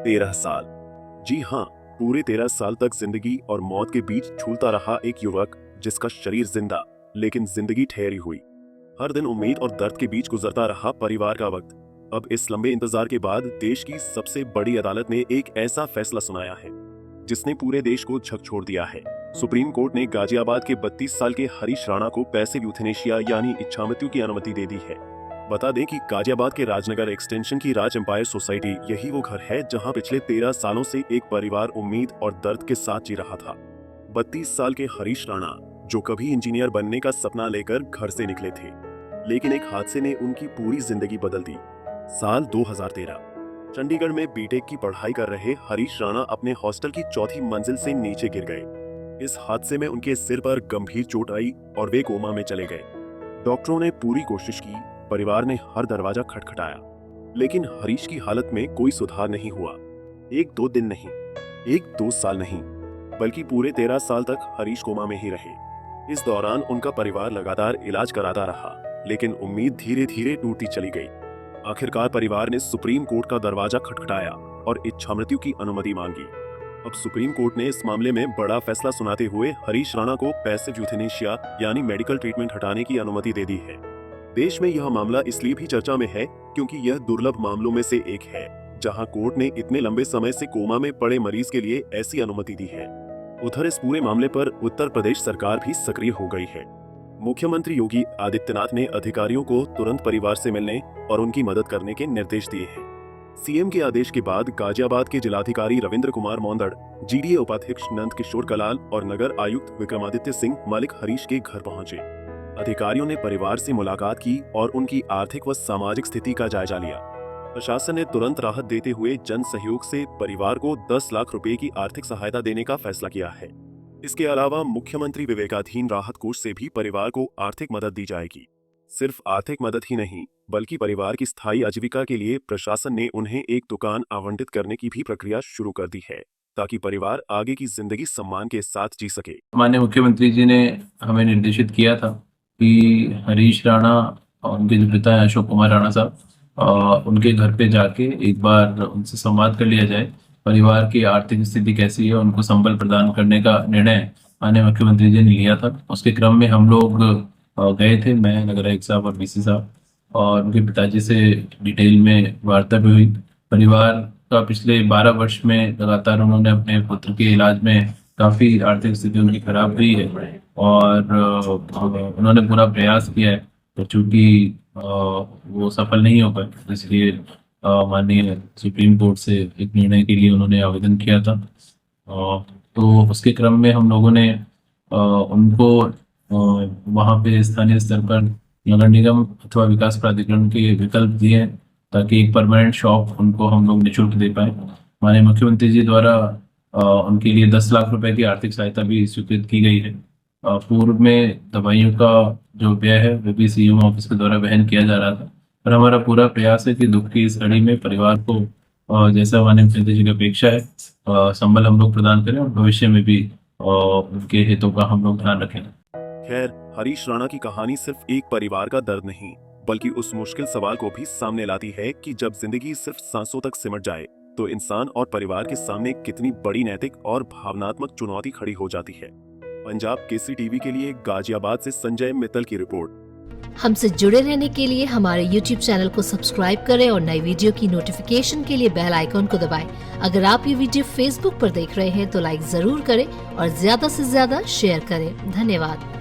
13 साल। जी हाँ, पूरे 13 साल तक जिंदगी और मौत के बीच झूलता रहा एक युवक, जिसका शरीर जिंदा लेकिन जिंदगी ठहरी हुई। हर दिन उम्मीद और दर्द के बीच गुजरता रहा परिवार का वक्त। अब इस लंबे इंतजार के बाद देश की सबसे बड़ी अदालत ने एक ऐसा फैसला सुनाया है जिसने पूरे देश को झकझोर दिया है। सुप्रीम कोर्ट ने गाजियाबाद के 32 साल के हरीश राणा को पैसिव यूथेनेशिया यानी इच्छा मृत्यु की अनुमति दे दी है। बता दें कि गाजियाबाद के राजनगर एक्सटेंशन की राज एम्पायर सोसाइटी यही वो घर है जहां पिछले 13 सालों से एक परिवार उम्मीद और दर्द के साथ जी रहा था। 32 साल के हरीश राणा, जो कभी इंजीनियर बनने का सपना लेकर घर से निकले थे, लेकिन एक हादसे ने उनकी पूरी जिंदगी बदल दी। साल 2013, चंडीगढ़ में बीटेक की पढ़ाई कर रहे हरीश राणा अपने हॉस्टल की 4थी मंजिल से नीचे गिर गए। इस हादसे में उनके सिर पर गंभीर चोट आई और वे कोमा में चले गए। डॉक्टरों ने पूरी कोशिश की, परिवार ने हर दरवाजा खटखटाया, लेकिन हरीश की हालत में कोई सुधार नहीं हुआ। 1-2 दिन नहीं, 1-2 साल नहीं, बल्कि पूरे 13 साल तक हरीश कोमा में ही रहे। इस दौरान उनका परिवार लगातार इलाज कराता रहा, लेकिन उम्मीद धीरे धीरे टूटती चली गई। आखिरकार परिवार ने सुप्रीम कोर्ट का दरवाजा खटखटाया और इच्छा मृत्यु की अनुमति मांगी। अब सुप्रीम कोर्ट ने इस मामले में बड़ा फैसला सुनाते हुए हरीश राणा को पैसिव यूथेनेशिया यानी मेडिकल ट्रीटमेंट हटाने की अनुमति दे दी है। देश में यह मामला इसलिए भी चर्चा में है क्योंकि यह दुर्लभ मामलों में से एक है जहां कोर्ट ने इतने लंबे समय से कोमा में पड़े मरीज के लिए ऐसी अनुमति दी है। उधर इस पूरे मामले पर उत्तर प्रदेश सरकार भी सक्रिय हो गई है। मुख्यमंत्री योगी आदित्यनाथ ने अधिकारियों को तुरंत परिवार से मिलने और उनकी मदद करने के निर्देश दिए हैं। सीएम के आदेश के बाद गाजियाबाद के जिलाधिकारी रविंद्र कुमार मौंदड़, जीडीए उपाध्यक्ष नंद किशोर कलाल और नगर आयुक्त विक्रमादित्य सिंह मलिक हरीश के घर पहुंचे। अधिकारियों ने परिवार से मुलाकात की और उनकी आर्थिक व सामाजिक स्थिति का जायजा लिया। प्रशासन ने तुरंत राहत देते हुए जन सहयोग से परिवार को 10 लाख रुपए की आर्थिक सहायता देने का फैसला किया है। इसके अलावा मुख्यमंत्री विवेकाधीन राहत कोष से भी परिवार को आर्थिक मदद दी जाएगी। सिर्फ आर्थिक मदद ही नहीं, बल्कि परिवार की स्थायी आजीविका के लिए प्रशासन ने उन्हें एक दुकान आवंटित करने की भी प्रक्रिया शुरू कर दी है, ताकि परिवार आगे की जिंदगी सम्मान के साथ जी सके। माननीय मुख्यमंत्री जी ने हमें निर्देशित किया था कि हरीश राणा और उनके जो पिता हैं अशोक कुमार राणा साहब, उनके घर पे जाके एक बार उनसे संवाद कर लिया जाए। परिवार की आर्थिक स्थिति कैसी है, उनको संबल प्रदान करने का निर्णय माननीय मुख्यमंत्री जी ने लिया था। उसके क्रम में हम लोग गए थे, मैं, नगर आयुक्त साहब और बीसी साहब, और उनके पिताजी से डिटेल में वार्ता भी हुई। परिवार का पिछले 12 वर्ष में लगातार उन्होंने अपने पुत्र के इलाज में काफ़ी आर्थिक स्थिति उनकी खराब हुई है और उन्होंने पूरा प्रयास किया है, तो चूँकि वो सफल नहीं हो पाए, इसलिए माननीय सुप्रीम कोर्ट से एक निर्णय के लिए उन्होंने आवेदन किया था। तो उसके क्रम में हम लोगों ने उनको वहाँ पे स्थानीय स्तर पर नगर निगम अथवा विकास प्राधिकरण के विकल्प दिए ताकि एक परमानेंट शॉप उनको हम लोग निःशुल्क दे पाए। माननीय मुख्यमंत्री जी द्वारा उनके लिए 10 लाख रुपए की आर्थिक सहायता भी स्वीकृत की गई है। पूर्व में दवाइयों का जो व्यय है वो भी सीएम ऑफिस के द्वारा वहन किया जा रहा था, और हमारा पूरा प्रयास है कि दुख की इस घड़ी में परिवार को जैसा माननीय मुख्यमंत्री जी की अपेक्षा है संबल हम लोग प्रदान करें और भविष्य में भी उनके हितों का हम लोग ध्यान रखें। खैर, हरीश राणा की कहानी सिर्फ एक परिवार का दर्द नहीं, बल्कि उस मुश्किल सवाल को भी सामने लाती है कि जब जिंदगी सिर्फ सांसों तक सिमट जाए तो इंसान और परिवार के सामने कितनी बड़ी नैतिक और भावनात्मक चुनौती खड़ी हो जाती है। पंजाब केसरी टीवी के लिए गाजियाबाद से संजय मित्तल की रिपोर्ट। हमसे जुड़े रहने के लिए हमारे YouTube चैनल को सब्सक्राइब करें और नई वीडियो की नोटिफिकेशन के लिए बेल आइकॉन को दबाएं। अगर आप ये वीडियो Facebook पर देख रहे हैं तो लाइक जरूर करें और ज्यादा से ज्यादा शेयर करें। धन्यवाद।